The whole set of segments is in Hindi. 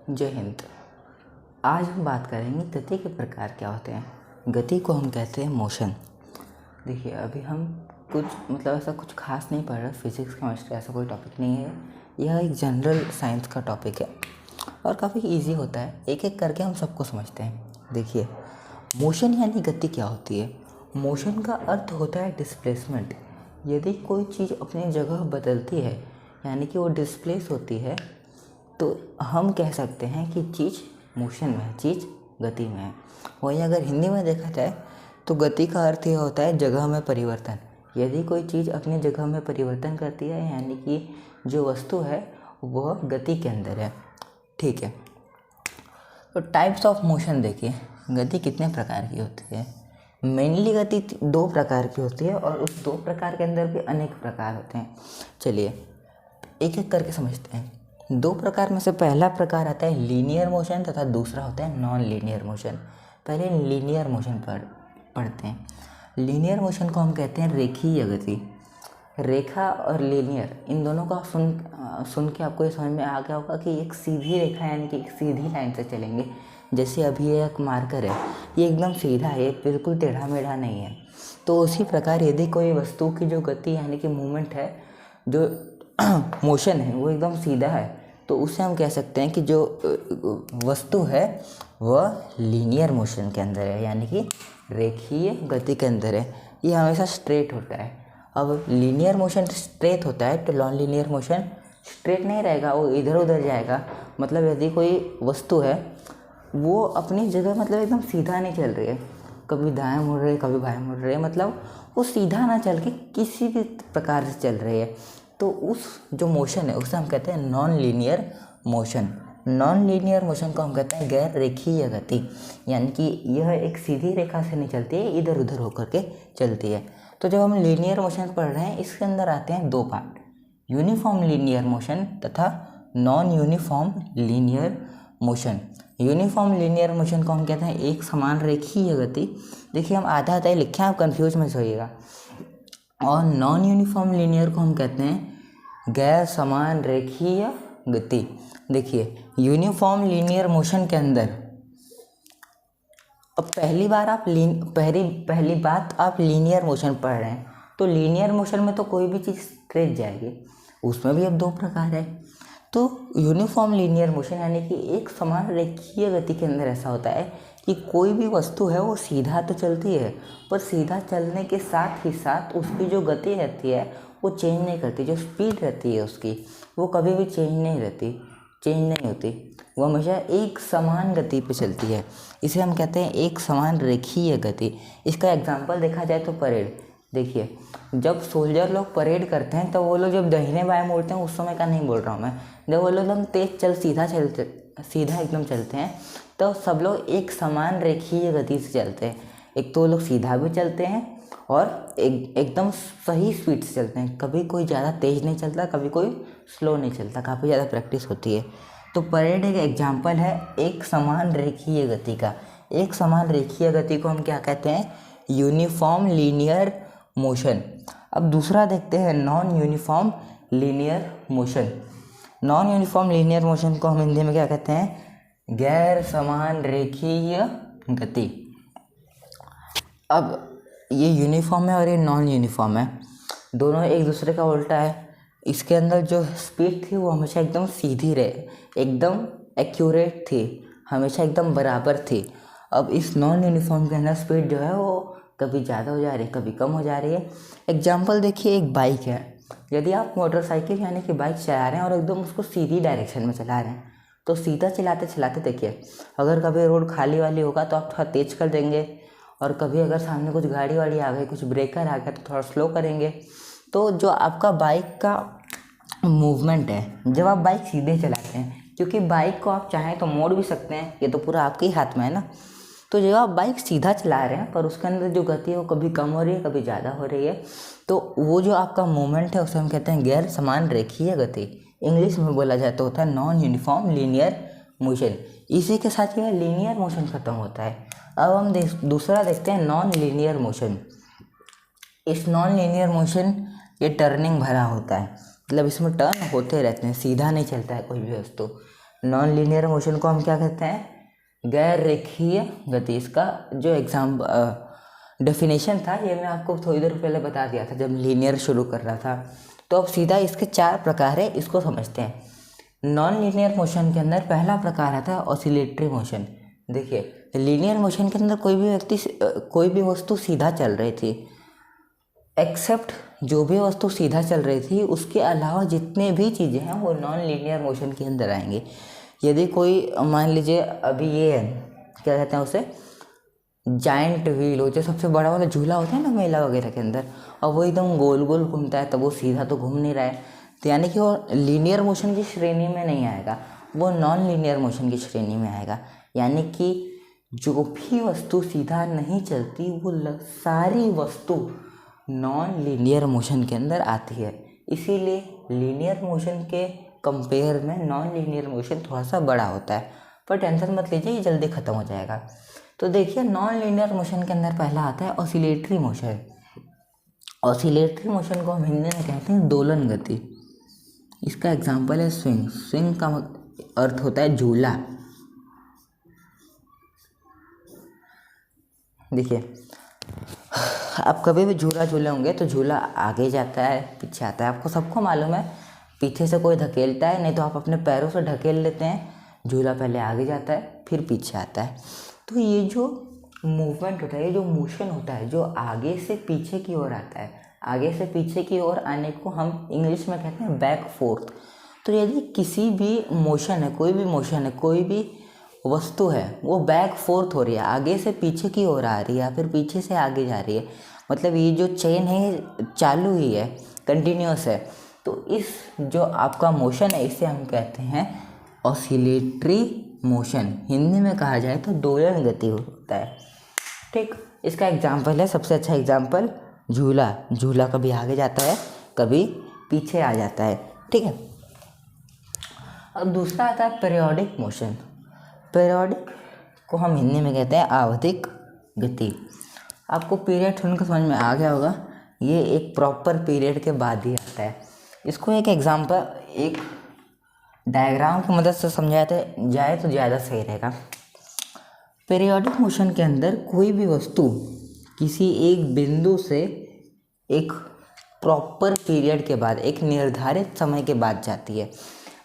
जय हिंद। आज हम बात करेंगे गति के प्रकार क्या होते हैं। गति को हम कहते हैं मोशन। देखिए, अभी हम कुछ ऐसा कुछ खास नहीं पढ़ रहे, फिजिक्स केमिस्ट्री ऐसा कोई टॉपिक नहीं है। यह एक जनरल साइंस का टॉपिक है और काफ़ी इजी होता है, एक एक करके हम सबको समझते हैं। देखिए, मोशन यानी गति क्या होती है। मोशन का अर्थ होता है डिस्प्लेसमेंट। यदि कोई चीज़ अपनी जगह बदलती है यानी कि वो डिस्प्लेस होती है, तो हम कह सकते हैं कि चीज़ मोशन में है, चीज़ गति में है। वहीं अगर हिंदी में देखा जाए तो गति का अर्थ यह होता है जगह में परिवर्तन। यदि कोई चीज़ अपनी जगह में परिवर्तन करती है यानी कि जो वस्तु है वह गति के अंदर है। ठीक है, तो टाइप्स ऑफ मोशन देखिए, गति कितने प्रकार की होती है। मेनली गति दो प्रकार की होती है और उस दो प्रकार के अंदर भी अनेक प्रकार होते हैं। चलिए एक एक करके समझते हैं। दो प्रकार में से पहला प्रकार आता है लीनियर मोशन तथा दूसरा होता है नॉन लीनियर मोशन। पहले लीनियर मोशन पढ़ते हैं। लीनियर मोशन को हम कहते हैं रेखीय गति। रेखा और लीनियर इन दोनों को आप सुन के आपको ये समझ में आ गया होगा कि एक सीधी रेखा यानी कि एक सीधी लाइन से चलेंगे। जैसे अभी ये एक मार्कर है, ये एकदम सीधा है, बिल्कुल टेढ़ा मेढ़ा नहीं है। तो उसी प्रकार यदि कोई वस्तु की जो गति यानी कि मूवमेंट है, जो मोशन है, वो एकदम सीधा है, तो उसे हम कह सकते हैं कि जो वस्तु है वह लीनियर मोशन के अंदर है यानी कि रेखीय गति के अंदर है। ये हमेशा स्ट्रेट होता है। अब लीनियर मोशन स्ट्रेट होता है तो नॉन लीनियर मोशन स्ट्रेट नहीं रहेगा, वो इधर उधर जाएगा। मतलब यदि कोई वस्तु है वो अपनी जगह एकदम सीधा नहीं चल रही है, कभी दाएं मुड़ रही है कभी बाएं मुड़ रही है, मतलब वो सीधा ना चल के किसी भी प्रकार से चल रही है, तो उस जो मोशन है उसे हम कहते हैं non linear motion. Non linear motion को हम कहते हैं गैर रेखीय गति, यानी कि यह एक सीधी रेखा से नहीं चलती है, इधर उधर होकर के चलती है। तो जब हम लीनियर मोशन पढ़ रहे हैं, इसके अंदर आते हैं दो पार्ट, यूनिफॉर्म लीनियर मोशन तथा non uniform linear motion. Uniform linear motion को हम कहते हैं एक समान रेखीय गति। देखिए, हम आधा आधा लिखे हैं, आप कन्फ्यूज मत होइएगा। और नॉन यूनिफॉर्म लीनियर को हम कहते हैं गैर समान रेखीय गति। देखिए, यूनिफॉर्म लीनियर मोशन के अंदर अब पहली बात आप लीनियर मोशन पढ़ रहे हैं, तो लीनियर मोशन में तो कोई भी चीज़ स्ट्रेट जाएगी, उसमें भी अब दो प्रकार है। तो यूनिफॉर्म लीनियर मोशन यानी कि एक समान रेखीय गति के अंदर ऐसा होता है कि कोई भी वस्तु है वो सीधा तो चलती है, पर सीधा चलने के साथ ही साथ उसकी जो गति रहती है वो चेंज नहीं करती। जो स्पीड रहती है उसकी वो कभी भी चेंज नहीं होती, वो हमेशा एक समान गति पे चलती है। इसे हम कहते हैं एक समान रेखीय गति। इसका एग्जांपल देखा जाए तो परेड। देखिए, जब सोल्जर लोग परेड करते हैं तो वो लोग जब दाहिने बाएं मुड़ते हैं, उस समय का नहीं बोल रहा हूँ मैं, जब वो लोग एकदम तेज सीधा एकदम चलते हैं, तो सब लोग एक समान रेखीय गति से चलते हैं। एक तो वो लोग सीधा भी चलते हैं और एकदम सही स्पीड से चलते हैं। कभी कोई ज़्यादा तेज़ नहीं चलता, कभी कोई स्लो नहीं चलता, काफ़ी ज़्यादा प्रैक्टिस होती है। तो परेड एक एग्जाम्पल है एक समान रेखीय गति का। एक समान रेखीय गति को हम क्या कहते हैं? Uniform linear motion. अब दूसरा देखते हैं non uniform linear motion. Non uniform linear motion को हम हिंदी में क्या कहते हैं? गैर समान रेखीय गति। अब ये यूनिफॉर्म है और ये नॉन यूनिफॉर्म है, दोनों एक दूसरे का उल्टा है। इसके अंदर जो स्पीड थी वो हमेशा एकदम सीधी रहे, एकदम एक्यूरेट थी, हमेशा एकदम बराबर थी। अब इस नॉन यूनिफॉर्म के अंदर स्पीड जो है वो कभी ज़्यादा हो जा रही है, कभी कम हो जा रही है। एग्जाम्पल देखिए, एक बाइक है। यदि आप मोटरसाइकिल यानी कि बाइक चला रहे हैं और एकदम उसको सीधी डायरेक्शन में चला रहे हैं, तो सीधा चलाते चलाते देखिए, अगर कभी रोड खाली वाली होगा तो आप थोड़ा तेज़ कर देंगे, और कभी अगर सामने कुछ गाड़ी वाड़ी आ गई, कुछ ब्रेकर आ गया, तो थोड़ा स्लो करेंगे। तो जो आपका बाइक का मूवमेंट है, जब आप बाइक सीधे चलाते हैं, क्योंकि बाइक को आप चाहें तो मोड़ भी सकते हैं, ये तो पूरा आपके ही हाथ में है ना। तो जब आप बाइक सीधा चला रहे हैं पर उसके अंदर जो गति है वो कभी कम हो रही है, कभी ज़्यादा हो रही है, तो वो जो आपका मूवमेंट है उसे हम कहते हैं गैर समान रेखीय गति। इंग्लिश में बोला जाए तो होता है नॉन यूनिफॉर्म लीनियर मोशन। इसी के साथ यह लीनियर मोशन खत्म होता है। अब हम दूसरा देखते हैं नॉन लीनियर मोशन। इस नॉन लीनियर मोशन ये टर्निंग भरा होता है, मतलब इसमें टर्न होते रहते हैं, सीधा नहीं चलता है कोई भी वस्तु। नॉन लीनियर मोशन को हम क्या कहते हैं? गैर रेखीय गति। इसका जो डेफिनेशन था ये मैं आपको थोड़ी देर पहले बता दिया था जब लीनियर शुरू कर रहा था। तो अब सीधा इसके 4 प्रकार है, इसको समझते हैं। नॉन लीनियर मोशन के अंदर पहला प्रकार आता है ऑसिलेटरी मोशन। देखिए, लीनियर मोशन के अंदर कोई भी वस्तु सीधा चल रही थी, एक्सेप्ट जो भी वस्तु सीधा चल रही थी उसके अलावा जितने भी चीज़ें हैं वो नॉन लीनियर मोशन के अंदर आएंगे। यदि कोई मान लीजिए अभी ये है, क्या कहते हैं उसे, जाइंट व्हील हो, जो सबसे बड़ा वाला झूला होता है ना मेला वगैरह के अंदर, और वो एकदम गोल गोल घूमता है, तब वो सीधा तो घूम नहीं रहा है, तो यानी कि वो लीनियर मोशन की श्रेणी में नहीं आएगा, वो नॉन लीनियर मोशन की श्रेणी में आएगा। यानी कि जो भी वस्तु सीधा नहीं चलती वो सारी वस्तु नॉन लीनियर मोशन के अंदर आती है। इसीलिए लीनियर मोशन के कंपेयर में नॉन लीनियर मोशन थोड़ा सा बड़ा होता है, पर टेंशन मत लीजिए, ये जल्दी ख़त्म हो जाएगा। तो देखिए, नॉन लीनियर मोशन के अंदर पहला आता है ऑसिलेटरी मोशन। ऑसिलेटरी मोशन को हम हिंदी में कहते हैं दोलन गति। इसका एग्जाम्पल है स्विंग। स्विंग का अर्थ होता है झूला। देखिए, आप कभी भी झूला झूले होंगे तो झूला आगे जाता है, पीछे आता है, आपको सबको मालूम है। पीछे से कोई धकेलता है, नहीं तो आप अपने पैरों से ढकेल लेते हैं। झूला पहले आगे जाता है फिर पीछे आता है। तो ये जो मूवमेंट होता है, ये जो मोशन होता है, जो आगे से पीछे की ओर आता है, आगे से पीछे की ओर आने को हम इंग्लिश में कहते हैं बैक फोर्थ। तो यदि किसी भी मोशन है, कोई भी वस्तु है, वो बैक फोर्थ हो रही है, आगे से पीछे की ओर आ रही है, फिर पीछे से आगे जा रही है, मतलब ये जो चेन है चालू ही है, कंटिन्यूअस है। तो इस जो आपका मोशन है इसे हम कहते हैं ऑसिलेटरी मोशन। हिंदी में कहा जाए तो दोलन गति होता है। ठीक, इसका एग्जाम्पल है, सबसे अच्छा एग्जाम्पल झूला। झूला कभी आगे जाता है, कभी पीछे आ जाता है। ठीक है, अब दूसरा आता है पीरियोडिक मोशन। पीरियोडिक को हम हिंदी में कहते हैं आवधिक गति। आपको पीरियड सुनकर समझ में आ गया होगा, ये एक प्रॉपर पीरियड के बाद ही आता है। इसको एक एग्जाम्पल, एक डायग्राम की मदद से समझाया जाए तो ज़्यादा सही रहेगा। पीरियोडिक मोशन के अंदर कोई भी वस्तु किसी एक बिंदु से एक प्रॉपर पीरियड के बाद, एक निर्धारित समय के बाद जाती है।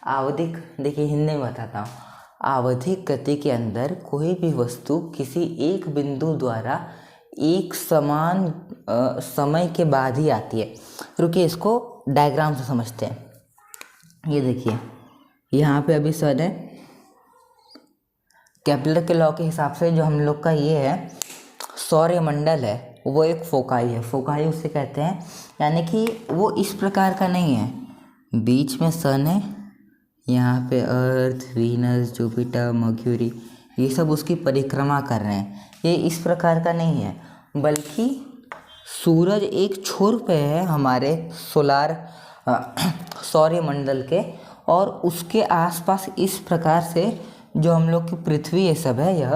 आवधिक, देखिए हिंदी में बताता हूँ, आवधिक गति के अंदर कोई भी वस्तु किसी एक बिंदु द्वारा एक समान समय के बाद ही आती है। रुकिए, इसको डायग्राम से समझते हैं। ये देखिए, यहाँ पे अभी सर है, केपलर के लॉ के हिसाब से जो हम लोग का ये है सौरमंडल है, वो एक फोकाई है। फोकाई उसे कहते हैं, यानी कि वो इस प्रकार का नहीं है, बीच में सन है, यहाँ पे अर्थ, वीनस, जुपिटर, मर्क्यूरी, ये सब उसकी परिक्रमा कर रहे हैं। ये इस प्रकार का नहीं है, बल्कि सूरज एक छोर पे है हमारे सौरमंडल के, और उसके आसपास इस प्रकार से जो हम लोग की पृथ्वी ये सब है, यह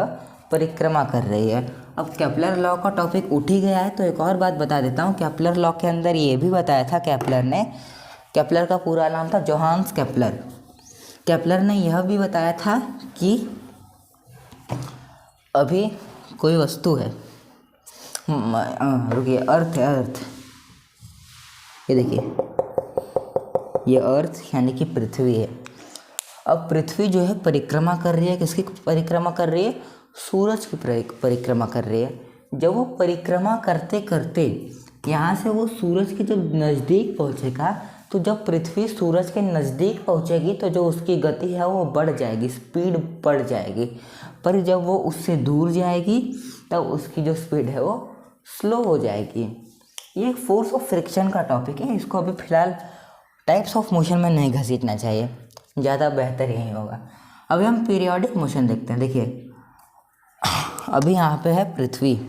परिक्रमा कर रही है। अब केपलर लॉ का टॉपिक उठ ही गया है तो एक और बात बता देता हूँ। केपलर लॉ के अंदर ये भी बताया था केपलर का पूरा नाम था जोहान्स केपलर। केपलर ने यह भी बताया था कि अभी कोई वस्तु है, रुकिए, अर्थ है, अर्थ, ये देखिए, ये अर्थ यानी कि पृथ्वी है। अब पृथ्वी जो है परिक्रमा कर रही है, किसकी परिक्रमा कर रही है? सूरज की परिक्रमा कर रही है। जब वो परिक्रमा करते करते यहाँ से वो सूरज के जब नज़दीक पहुँचेगा, तो जब पृथ्वी सूरज के नज़दीक पहुँचेगी तो जो उसकी गति है वो बढ़ जाएगी, स्पीड बढ़ जाएगी। पर जब वो उससे दूर जाएगी तब उसकी जो स्पीड है वो स्लो हो जाएगी। ये एक फोर्स ऑफ फ्रिक्शन का टॉपिक है, इसको अभी फ़िलहाल टाइप्स ऑफ मोशन में नहीं घसीटना चाहिए, ज़्यादा बेहतर यही होगा। अभी हम पीरियोडिक मोशन देखते हैं। देखिए, अभी यहाँ पे है पृथ्वी,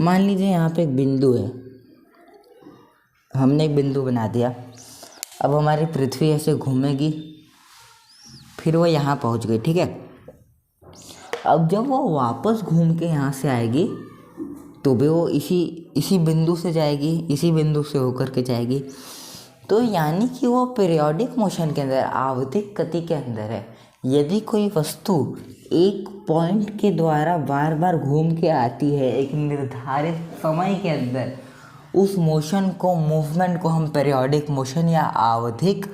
मान लीजिए यहाँ पे एक बिंदु है, हमने एक बिंदु बना दिया। अब हमारी पृथ्वी ऐसे घूमेगी, फिर वो यहाँ पहुँच गई, ठीक है। अब जब वो वापस घूम के यहाँ से आएगी तो भी वो इसी बिंदु से जाएगी, इसी बिंदु से होकर के जाएगी। तो यानी कि वो पीरियोडिक मोशन के अंदर, आवधिक गति के अंदर है। यदि कोई वस्तु एक पॉइंट के द्वारा बार बार घूम के आती है एक निर्धारित समय के अंदर, उस मोशन को, मूवमेंट को हम पीरियोडिक मोशन या आवधिक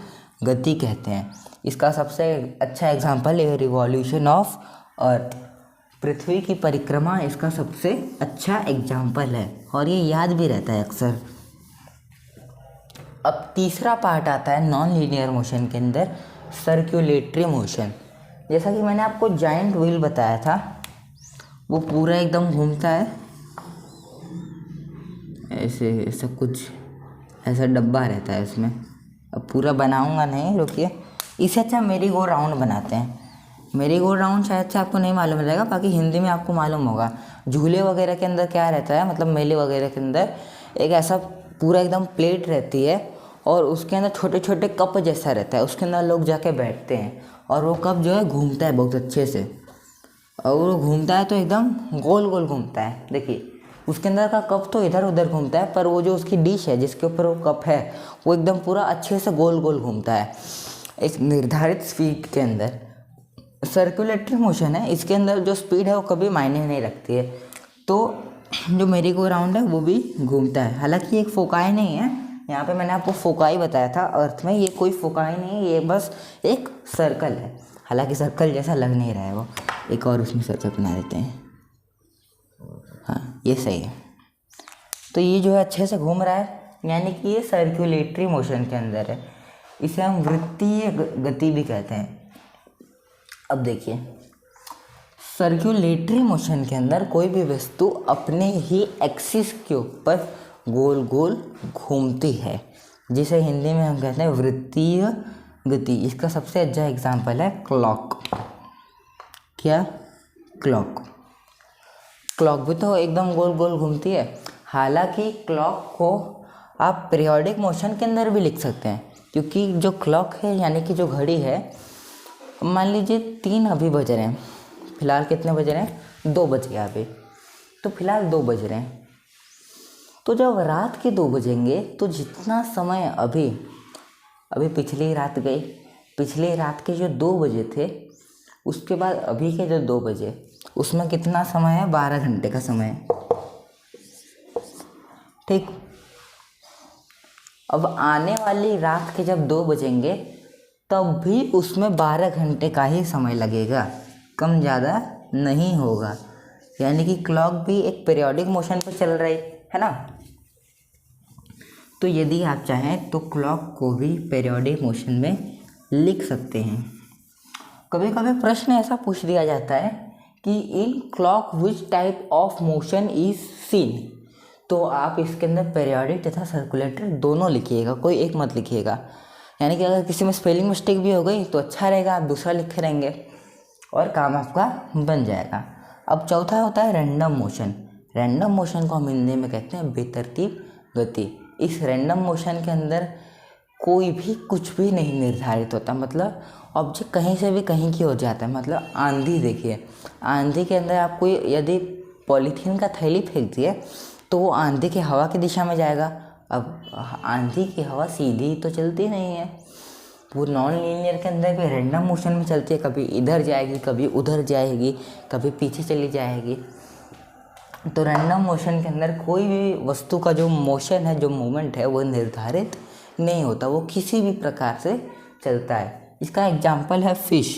गति कहते हैं। इसका सबसे अच्छा एग्जाम्पल है रिवॉल्यूशन ऑफ अर्थ, पृथ्वी की परिक्रमा इसका सबसे अच्छा एग्जाम्पल है और ये याद भी रहता है अक्सर। अब तीसरा पार्ट आता है नॉन लीनियर मोशन के अंदर, सर्कुलेटरी मोशन। जैसा कि मैंने आपको जाइंट व्हील बताया था, वो पूरा एकदम घूमता है, ऐसे सब कुछ ऐसा डब्बा रहता है उसमें। अब पूरा बनाऊंगा नहीं, रुकिए। इससे अच्छा मेरी गो राउंड बनाते हैं। मेरी गो राउंड शायद से आपको नहीं मालूम रहेगा, बाकी हिंदी में आपको मालूम होगा। झूले वगैरह के अंदर क्या रहता है, मतलब मेले वगैरह के अंदर एक ऐसा पूरा एकदम प्लेट रहती है और उसके अंदर छोटे छोटे कप जैसा रहता है, उसके अंदर लोग जाके बैठते हैं और वो कप जो है घूमता है बहुत अच्छे से। और वो घूमता है तो एकदम गोल गोल घूमता है। देखिए उसके अंदर का कप तो इधर उधर घूमता है, पर वो जो उसकी डिश है जिसके ऊपर वो कप है वो एकदम पूरा अच्छे से गोल गोल घूमता है एक निर्धारित स्पीड के अंदर। सर्कुलेटरी मोशन है, इसके अंदर जो स्पीड है वो कभी मायने नहीं रखती है। तो जो मेरी गो राउंड है वो भी घूमता है। हालांकि एक फोकाई नहीं है, यहाँ पे मैंने आपको फोकाई बताया था अर्थ में, ये कोई फोकाई नहीं है, ये बस एक सर्कल है। हालांकि सर्कल जैसा लग नहीं रहा है वो, एक और उसमें सर्कल बना देते हैं। हाँ ये सही है। तो ये जो है अच्छे से घूम रहा है, यानी कि ये सर्कुलेटरी मोशन के अंदर है। इसे हम वृत्तीय गति भी कहते हैं। अब देखिए सर्कुलेटरी मोशन के अंदर कोई भी वस्तु अपने ही एक्सिस के ऊपर गोल गोल घूमती है, जिसे हिंदी में हम कहते हैं वृत्तीय गति। इसका सबसे अच्छा एग्जाम्पल है क्लॉक। क्या? क्लॉक। क्लॉक भी तो एकदम गोल गोल घूमती है। हालांकि क्लॉक को आप पीरियोडिक मोशन के अंदर भी लिख सकते हैं, क्योंकि जो क्लॉक है यानी कि जो घड़ी है, मान लीजिए 3 अभी बज रहे हैं, फ़िलहाल कितने बज रहे हैं? 2 बज गए अभी, तो फ़िलहाल 2 बज रहे हैं। तो जब रात के 2 बजेंगे तो जितना समय अभी पिछली रात गई, पिछली रात के जो 2 बजे थे, उसके बाद अभी के जो 2 बजे, उसमें कितना समय है? 12 घंटे का समय है। ठीक। अब आने वाली रात के जब 2 बजेंगे तब भी उसमें 12 घंटे का ही समय लगेगा, कम ज़्यादा नहीं होगा। यानी कि क्लॉक भी एक पीरियोडिक मोशन पर चल रही है ना। तो यदि आप चाहें तो क्लॉक को भी पीरियोडिक मोशन में लिख सकते हैं। कभी कभी प्रश्न ऐसा पूछ दिया जाता है कि in clock which type of motion is seen, तो आप इसके अंदर पीरियोडिक तथा सर्कुलेटरी दोनों लिखिएगा, कोई एक मत लिखिएगा। यानी कि अगर किसी में स्पेलिंग मिस्टेक भी हो गई तो अच्छा रहेगा, आप दूसरा लिखे रहेंगे और काम आपका बन जाएगा। अब चौथा होता है रैंडम मोशन। रैंडम मोशन को हम हिंदी में कहते हैं बेतरतीब गति। इस रैंडम मोशन के अंदर कोई भी कुछ भी नहीं निर्धारित होता, मतलब ऑब्जेक्ट कहीं से भी कहीं की हो जाता है। मतलब आंधी देखिए, आंधी के अंदर आप कोई यदि पॉलीथीन का थैली फेंक दिए तो वो आंधी की हवा की दिशा में जाएगा। अब आंधी की हवा सीधी तो चलती नहीं है, वो नॉन लीनियर के अंदर भी रैंडम मोशन में चलती है, कभी इधर जाएगी, कभी उधर जाएगी, कभी पीछे चली जाएगी। तो रैंडम मोशन के अंदर कोई भी वस्तु का जो मोशन है, जो मूवमेंट है, वो निर्धारित नहीं होता, वो किसी भी प्रकार से चलता है। इसका एग्जाम्पल है फिश,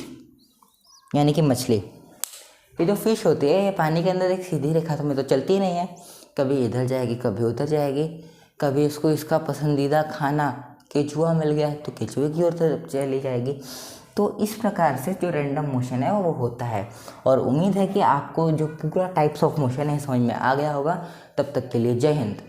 यानी कि मछली। ये जो फिश होती है ये पानी के अंदर एक सीधी रेखा में तो चलती नहीं है, कभी इधर जाएगी, कभी उधर जाएगी। कभी इसको इसका पसंदीदा खाना केचुआ मिल गया तो केचुए की ओर चली जाएगी। तो इस प्रकार से जो रैंडम मोशन है वो होता है। और उम्मीद है कि आपको जो पूरा टाइप्स ऑफ मोशन है समझ में आ गया होगा। तब तक के लिए जय हिंद।